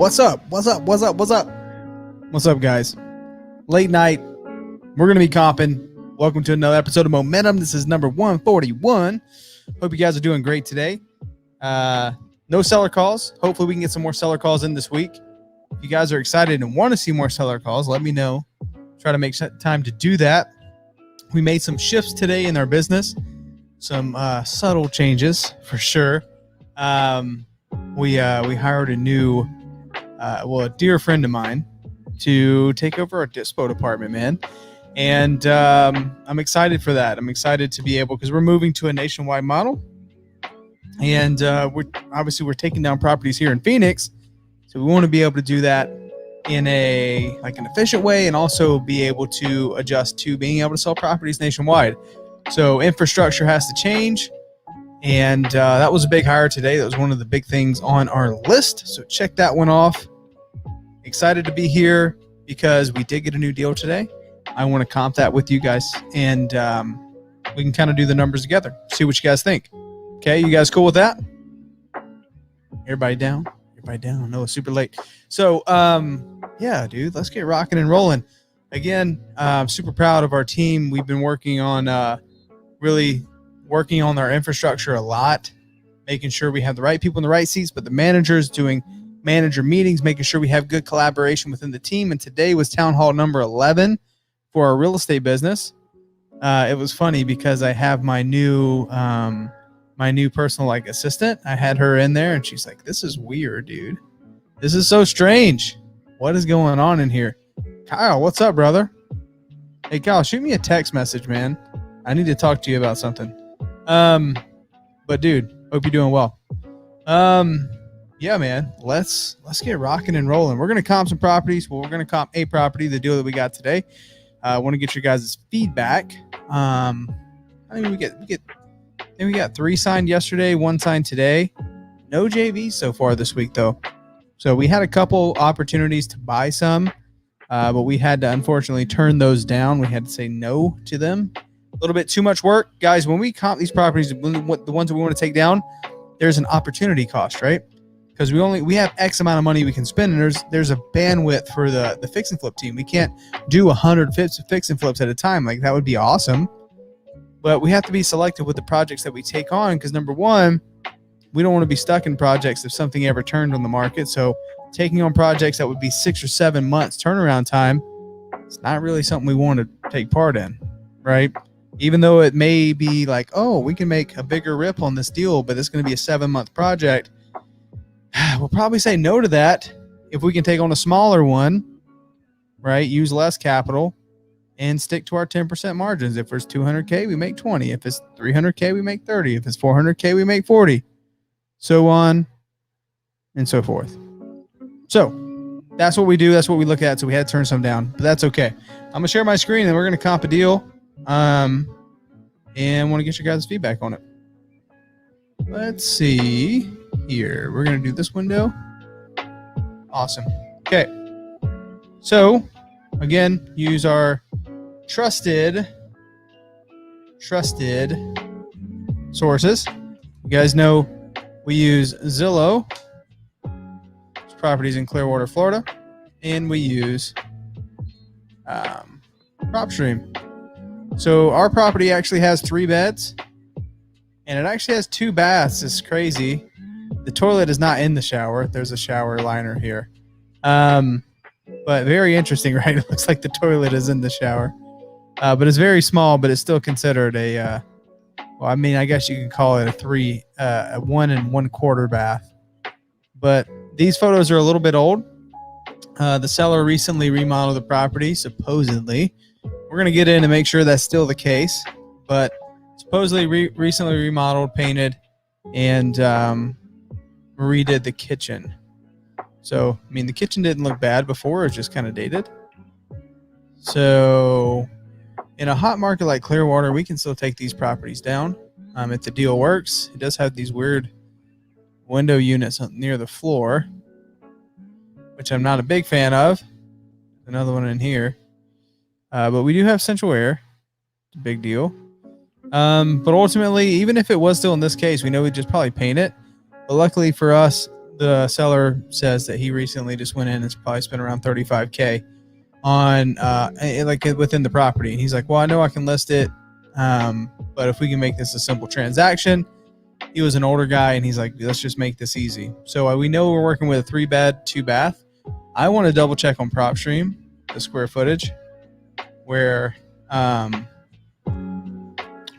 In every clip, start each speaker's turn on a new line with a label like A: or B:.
A: What's up? What's up, guys? Late night. We're going to be comping. Welcome to another episode of Momentum. This is number 141. Hope you guys are doing great today. No seller calls. Hopefully we can get some more seller calls in this week. If you guys are excited and want to see more seller calls, let me know. Try to make time to do that. We made some shifts today in our business. Some subtle changes for sure. We hired a new, a dear friend of mine to take over our dispo department, man. And I'm excited for that. I'm excited to be able, because we're moving to a nationwide model. And we're taking down properties here in Phoenix. So we want to be able to do that in an efficient way, and also be able to adjust to being able to sell properties nationwide. So infrastructure has to change. And that was a big hire today. That was one of the big things on our list. So check that one off. Excited to be here because we did get a new deal today. I want to comp that with you guys, and we can kind of do the numbers together. See what you guys think. Okay, you guys cool with that? Everybody down? Everybody down? No, it's super late. So, yeah, dude, let's get rocking and rolling. Again, I'm super proud of our team. We've been working on really working on our infrastructure a lot, making sure we have the right people in the right seats, but the managers doing manager meetings, making sure we have good collaboration within the team. And today was town hall number 11 for our real estate business. It was funny because I have my new personal assistant. I had her in there and she's like, "This is weird, dude. This is so strange. What is going on in here?" Kyle, what's up, brother? Hey, Kyle, shoot me a text message, man. I need to talk to you about something. But dude, hope you're doing well. Yeah, man, let's get rocking and rolling. We're going to comp some properties. Well, we're going to comp a property, the deal that we got today. I want to get your guys' feedback. I mean, we got 3 signed yesterday, 1 signed today. No JVs so far this week though. So we had a couple opportunities to buy some, but we had to unfortunately turn those down. We had to say no to them. A little bit too much work. Guys, when we comp these properties, the ones that we want to take down, there's an opportunity cost, right? Because we have X amount of money we can spend, and there's a bandwidth for the fix and flip team. We can't do 100 fix and flips at a time. Like, that would be awesome. But we have to be selective with the projects that we take on, because number one, we don't want to be stuck in projects if something ever turned on the market. So taking on projects that would be 6 or 7 months turnaround time, it's not really something we want to take part in, right? Even though it may be like, oh, we can make a bigger rip on this deal, but it's going to be a 7-month project. We'll probably say no to that if we can take on a smaller one, right? Use less capital and stick to our 10% margins. If it's $200K, we make 20. If it's $300K, we make 30. If it's $400K, we make 40. So on and so forth. So that's what we do. That's what we look at. So we had to turn some down, but that's okay. I'm going to share my screen and we're going to comp a deal. And want to get your guys' feedback on it. Let's see here. We're going to do this window. Awesome. Okay. So again, use our trusted sources. You guys know we use Zillow. It's properties in Clearwater, Florida, and we use Propstream. So our property actually has 3 beds, and it actually has 2 baths. It's crazy. The toilet is not in the shower. There's a shower liner here. But very interesting, right? It looks like the toilet is in the shower. But it's very small, but it's still considered a, I guess you can call it a 1 1/4 bath. But these photos are a little bit old. The seller recently remodeled the property, supposedly. We're going to get in and make sure that's still the case. But supposedly recently remodeled, painted, and redid the kitchen. So, I mean, the kitchen didn't look bad before. It was just kind of dated. So, in a hot market like Clearwater, we can still take these properties down. If the deal works. It does have these weird window units near the floor, which I'm not a big fan of. Another one in here. But we do have central air. Big deal. But ultimately, even if it was still in this case, we know we'd just probably paint it. But luckily for us, the seller says that he recently just went in and probably spent around $35K on like within the property. And he's like, well, I know I can list it, but if we can make this a simple transaction. He was an older guy, and he's like, let's just make this easy. So we know we're working with a 3-bed, 2-bath. I want to double check on Propstream, the square footage, where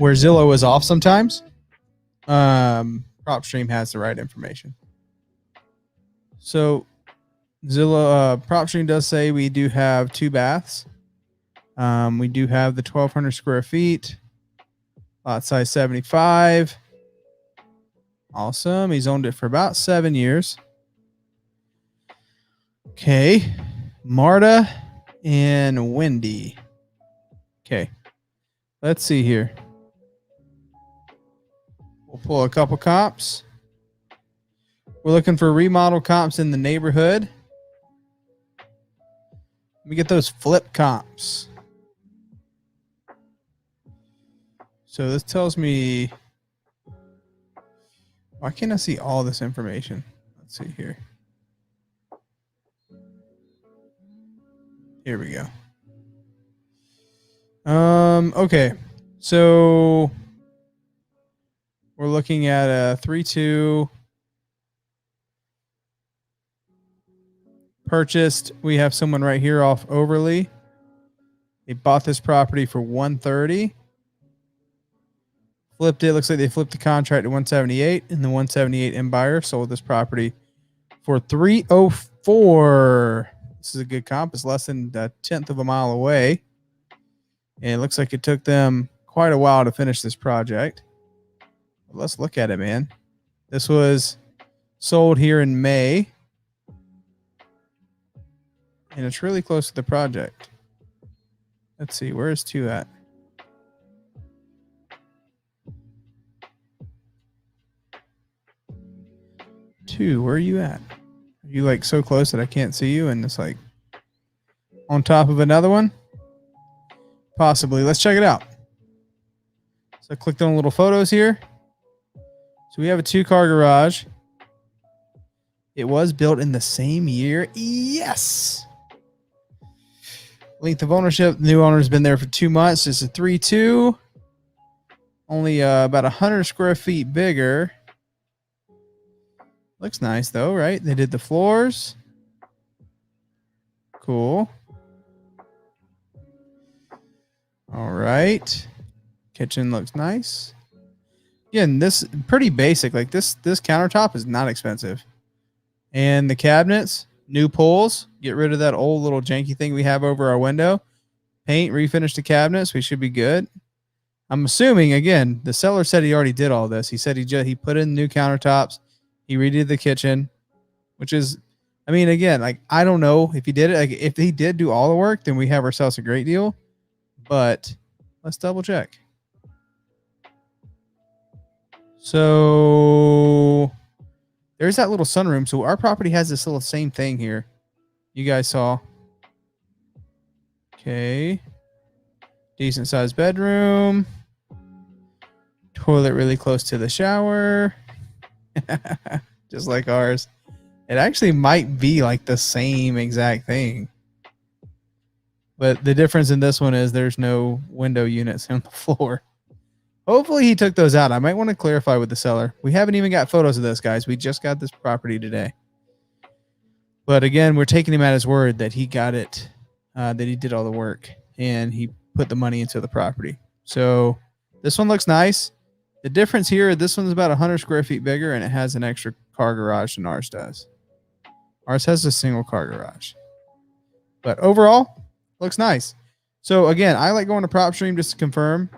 A: Zillow is off sometimes. Propstream has the right information. So Zillow, Propstream does say we do have 2 baths. We do have the 1,200 square feet, lot size 75. Awesome. He's owned it for about 7 years. Okay. Marta and Wendy. Okay. Let's see here. We'll pull a couple comps. We're looking for remodel comps in the neighborhood. Let me get those flip comps. So this tells me... Why can't I see all this information? Let's see here. Here we go. Okay. So we're looking at a 3-2 purchased. We have someone right here off Overly. They bought this property for $130. Flipped it. Looks like they flipped the contract at $178, and the $178 end buyer sold this property for $304. This is a good comp. It's less than a tenth of a mile away, and it looks like it took them quite a while to finish this project. But let's look at it, man. This was sold here in May, and it's really close to the project. Let's see, where is 2 at? 2, where are you at? Are you like so close that I can't see you and it's like on top of another one? Possibly. Let's check it out. So I clicked on little photos here. So we have a 2-car garage. It was built in the same year. Yes. Length of ownership. The new owner's been there for 2 months. It's a 3-2. Only about 100 square feet bigger. Looks nice though, right? They did the floors. Cool. All right. Kitchen looks nice. Again, this pretty basic. Like this countertop is not expensive. And the cabinets, new pulls. Get rid of that old little janky thing we have over our window. Paint, refinish the cabinets. We should be good. I'm assuming, again, the seller said he already did all this. He said he put in new countertops. He redid the kitchen, which is, I mean, again, like, I don't know if he did it. Like, if he did do all the work, then we have ourselves a great deal. But let's double check. So there's that little sunroom. So our property has this little same thing here. You guys saw. Okay. Decent sized bedroom. Toilet really close to the shower. Just like ours. It actually might be like the same exact thing. But the difference in this one is there's no window units on the floor. Hopefully he took those out. I might want to clarify with the seller. We haven't even got photos of this, guys. We just got this property today. But again, we're taking him at his word that he got it, that he did all the work, and he put the money into the property. So this one looks nice. The difference here, this one's about 100 square feet bigger, and it has an extra car garage than ours does. Ours has a single car garage. But overall, looks nice. So again, I like going to Propstream just to confirm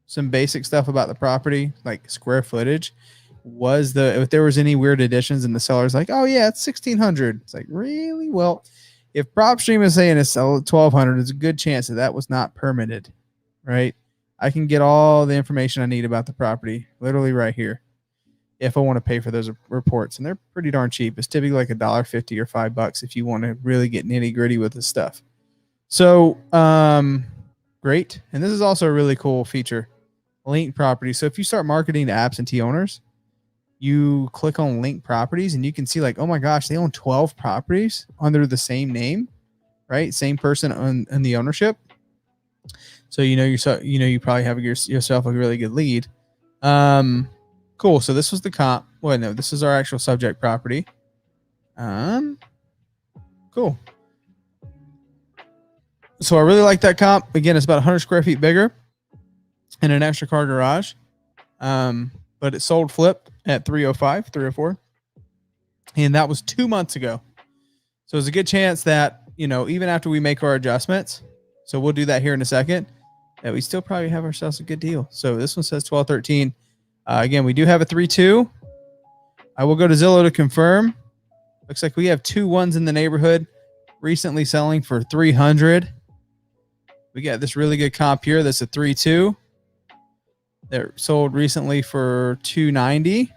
A: some basic stuff about the property, like square footage. If there was any weird additions and the seller's like, oh yeah, it's 1,600. It's like, really? Well, if Propstream is saying it's 1,200, there's a good chance that was not permitted, right? I can get all the information I need about the property literally right here if I want to pay for those reports. And they're pretty darn cheap. It's typically like $1.50 or $5 if you want to really get nitty gritty with the stuff. So, great. And this is also a really cool feature. Link property. So if you start marketing to absentee owners, you click on link properties and you can see like, oh my gosh, they own 12 properties under the same name, right? Same person on the ownership. So you probably have yourself a really good lead. Cool. So this was the comp. Well, no, this is our actual subject property. Cool. So I really like that comp. Again, it's about 100 square feet bigger and an extra car garage. But it sold flipped at 305, 304. And that was 2 months ago. So there's a good chance that, even after we make our adjustments, so we'll do that here in a second, that we still probably have ourselves a good deal. So this one says 1213. Again, we do have a 3.2. I will go to Zillow to confirm. Looks like we have 2 ones in the neighborhood recently selling for 300. We got this really good comp here. That's a 3.2 that sold recently for 290.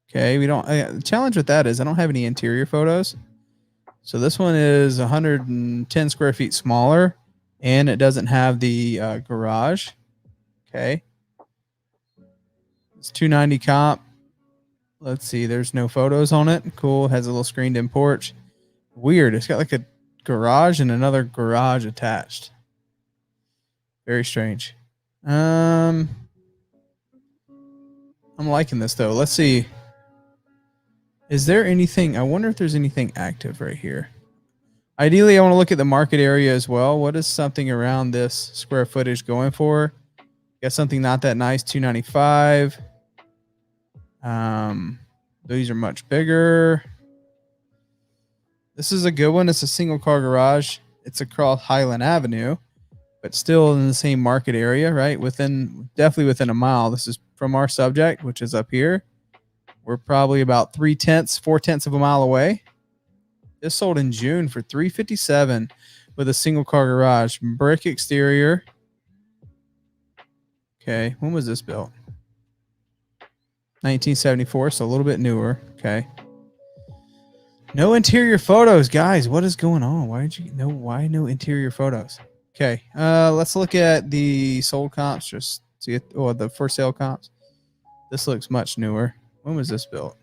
A: Okay, the challenge with that is I don't have any interior photos. So this one is 110 square feet smaller, and it doesn't have the garage. Okay. It's 290 comp. Let's see. There's no photos on it. Cool. It has a little screened-in porch. Weird. It's got like a garage and another garage attached. Very strange. I'm liking this though. Let's see. Is there anything? I wonder if there's anything active right here. Ideally, I want to look at the market area as well. What is something around this square footage going for? Got something not that nice, 295. These are much bigger. This is a good one. It's a single car garage. It's across Highland Avenue, but still in the same market area, right? Definitely within a mile. This is from our subject, which is up here. We're probably about 4/10 of a mile away. This sold in June for $357 with a single car garage, brick exterior. Okay, when was this built? 1974, so a little bit newer. Okay. No interior photos, guys. What is going on? Why no interior photos? Okay, let's look at the sold comps. Just see it, or the for sale comps. This looks much newer. When was this built?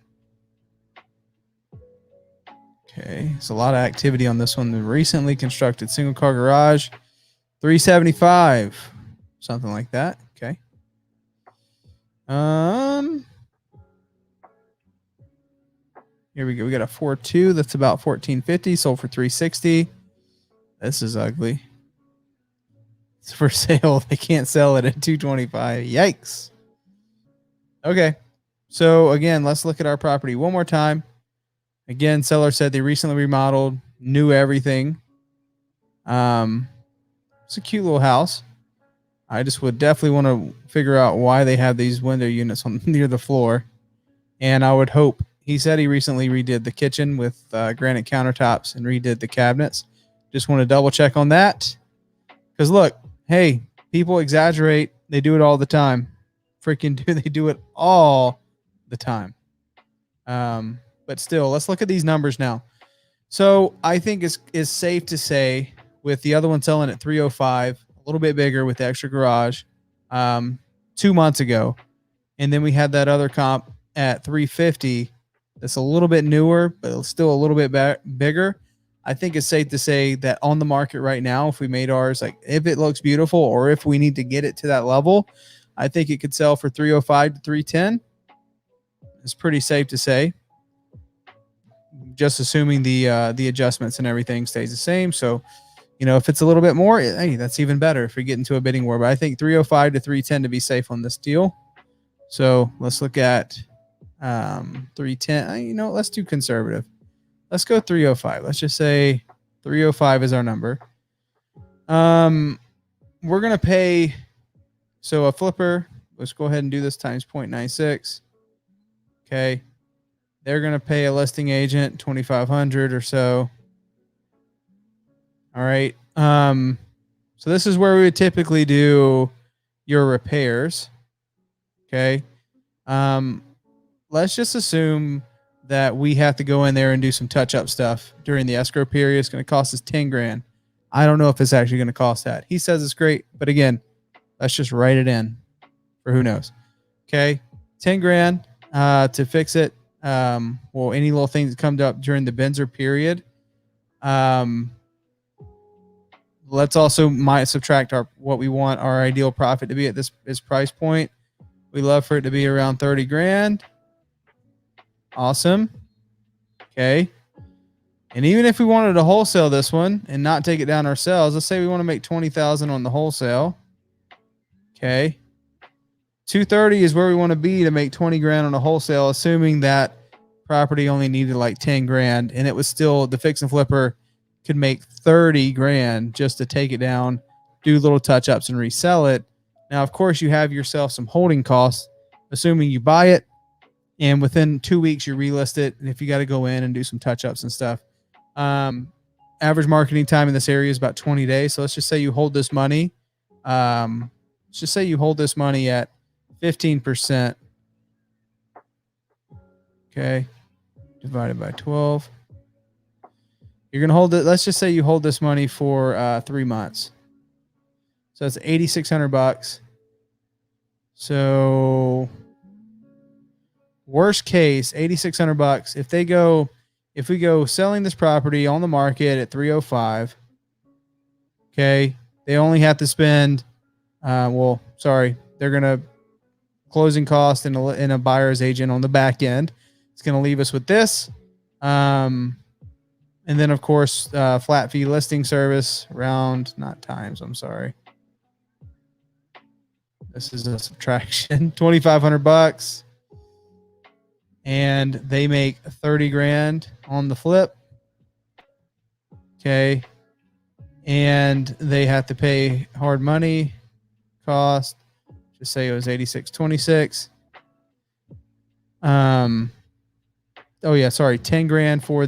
A: Okay, it's a lot of activity on this one. The recently constructed single car garage, $375, something like that. Okay. Here we go. We got a 4.2 that's about $1,450, sold for $360. This is ugly. It's for sale. They can't sell it at $225. Yikes. Okay. So again, let's look at our property one more time. Again, seller said they recently remodeled, new everything. It's a cute little house. I just would definitely want to figure out why they have these window units near the floor. And I would hope, he said he recently redid the kitchen with granite countertops and redid the cabinets. Just want to double check on that. Because look, hey, people exaggerate. They do it all the time. They do it all the time. But still, let's look at these numbers now. So I think it's safe to say, with the other one selling at 305, a little bit bigger with the extra garage, 2 months ago, and then we had that other comp at 350. That's a little bit newer, but still a little bit bigger. I think it's safe to say that on the market right now, if we made ours, like if it looks beautiful or if we need to get it to that level, I think it could sell for 305 to 310. It's pretty safe to say, just assuming the adjustments and everything stays the same. So, if it's a little bit more, hey, that's even better if we get into a bidding war. But I think 305 to 310 to be safe on this deal. So let's look at 310. Let's do conservative. Let's go 305. Let's just say 305 is our number. We're going to pay. So a flipper, let's go ahead and do this times 0.96. Okay. They're going to pay a listing agent $2,500 or so. All right. So this is where we would typically do your repairs. Okay. Let's just assume that we have to go in there and do some touch-up stuff during the escrow period. It's going to cost us $10,000. I don't know if it's actually going to cost that. He says it's great, but again, let's just write it in for who knows. Okay. 10 grand to fix it. Well, any little things that come up during the Benzer period. Let's also subtract what we want our ideal profit to be at this price point. We love for it to be around 30 grand. Awesome. Okay. And even if we wanted to wholesale this one and not take it down ourselves, let's say we want to make 20,000 on the wholesale. Okay. 230 is where we want to be to make 20 grand on a wholesale, assuming that property only needed like 10 grand and it was still the fix and flipper could make 30 grand just to take it down, do little touch ups and resell it. Now, of course, you have yourself some holding costs, assuming you buy it and within 2 weeks you relist it. And if you got to go in and do some touch ups and stuff, average marketing time in this area is about 20 days. So let's just say you hold this money. Let's just say you hold this money at 15%. Okay. Divided by 12. You're going to hold it. Let's just say you hold this money for 3 months. So that's $8,600. So worst case, $8,600. If we go selling this property on the market at 305, okay, they only have to spend, they're going to closing cost and a buyer's agent on the back end. It's going to leave us with this. And then, of course, flat fee listing service not times. I'm sorry. This is a subtraction. $2,500. And they make 30 grand on the flip. Okay. And they have to pay hard money cost. Just say it was 86.26. 10 grand for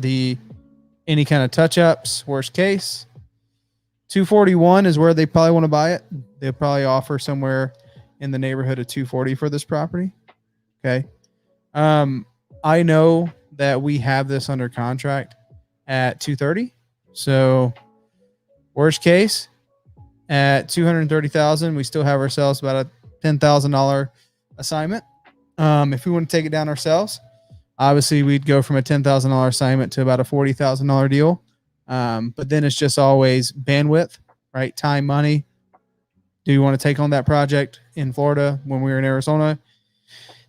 A: any kind of touch ups, worst case. 241 is where they probably want to buy it. They'll probably offer somewhere in the neighborhood of 240 for this property. Okay. I know that we have this under contract at 230. So worst case at 230,000, we still have ourselves about a $10,000 assignment. If we want to take it down ourselves, obviously we'd go from a $10,000 assignment to about a $40,000 deal. But then it's just always bandwidth, right? Time, money. Do you want to take on that project in Florida when we were in Arizona?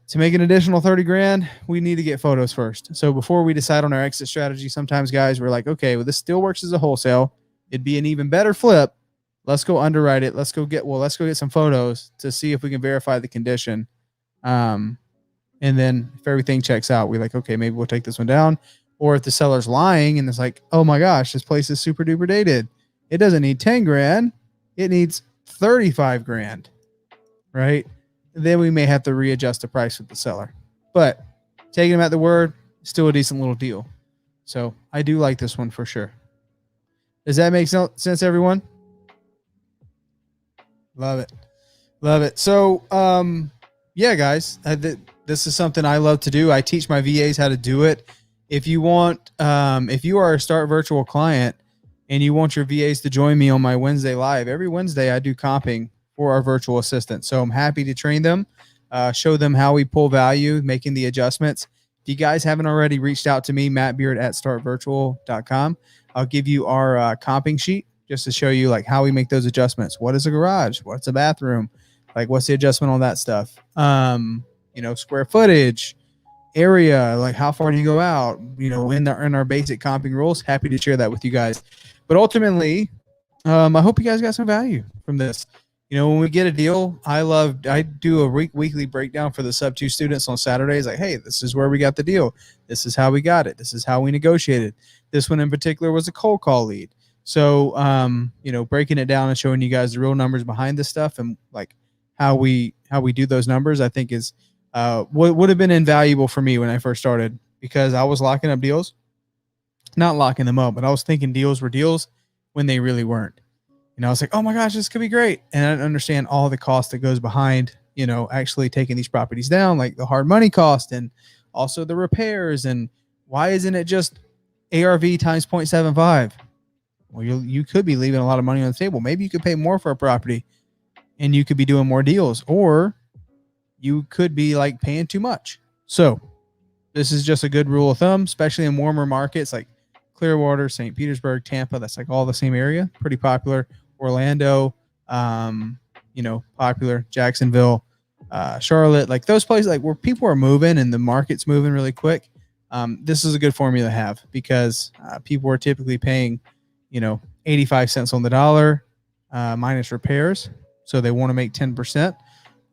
A: To make an additional 30 grand, we need to get photos first. So before we decide on our exit strategy, sometimes guys, we're like, okay, well, this still works as a wholesale. It'd be an even better flip. Let's go underwrite it. Let's go get some photos to see if we can verify the condition. And then if everything checks out, we're like, okay, maybe we'll take this one down. Or if the seller's lying and it's like, oh my gosh, this place is super duper dated. It doesn't need 10 grand. It needs 35 grand, right? Then we may have to readjust the price with the seller. But taking them at the word, still a decent little deal. So I do like this one for sure. Does that make sense, everyone? Love it. Love it. So, yeah, guys, this is something I love to do. I teach my VAs how to do it. If you want, if you are a Start Virtual client and you want your VAs to join me on my Wednesday live, every Wednesday I do comping for our virtual assistant. So I'm happy to train them, show them how we pull value, making the adjustments. If you guys haven't already reached out to me, mattbeard@startvirtual.com, I'll give you our comping sheet just to show you like how we make those adjustments. What is a garage? What's a bathroom? Like what's the adjustment on that stuff? Square footage, area, like how far do you go out? In our basic comping rules. Happy to share that with you guys. But ultimately, I hope you guys got some value from this. When we get a deal, I do a weekly breakdown for the sub 2 students on Saturdays. Like, hey, this is where we got the deal. This is how we got it. This is how we negotiated. This one in particular was a cold call lead. So, breaking it down and showing you guys the real numbers behind this stuff and like how we do those numbers, I think is would have been invaluable for me when I first started, because I was locking up deals, not locking them up, but I was thinking deals were deals when they really weren't. I was like, oh my gosh, this could be great. And I didn't understand all the cost that goes behind, actually taking these properties down, like the hard money cost and also the repairs. And why isn't it just ARV times 0.75? Well, you could be leaving a lot of money on the table. Maybe you could pay more for a property and you could be doing more deals. Or you could be like paying too much. So this is just a good rule of thumb, especially in warmer markets like Clearwater, St. Petersburg, Tampa. That's like all the same area, pretty popular. Orlando, popular. Jacksonville, Charlotte, like those places, like where people are moving and the market's moving really quick. This is a good formula to have because people are typically paying, 85 cents on the dollar minus repairs. So they want to make 10%.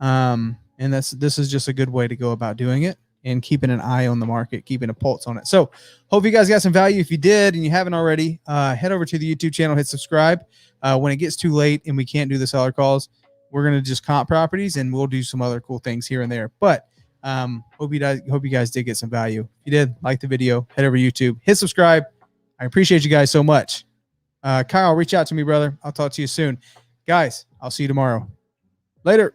A: And this is just a good way to go about doing it and keeping an eye on the market, keeping a pulse on it. So hope you guys got some value. If you did and you haven't already, head over to the YouTube channel, hit subscribe. When it gets too late and we can't do the seller calls, we're going to just comp properties and we'll do some other cool things here and there. But hope you guys did get some value. If you did, like the video, head over to YouTube, hit subscribe. I appreciate you guys so much. Kyle, reach out to me, brother. I'll talk to you soon. Guys, I'll see you tomorrow. Later.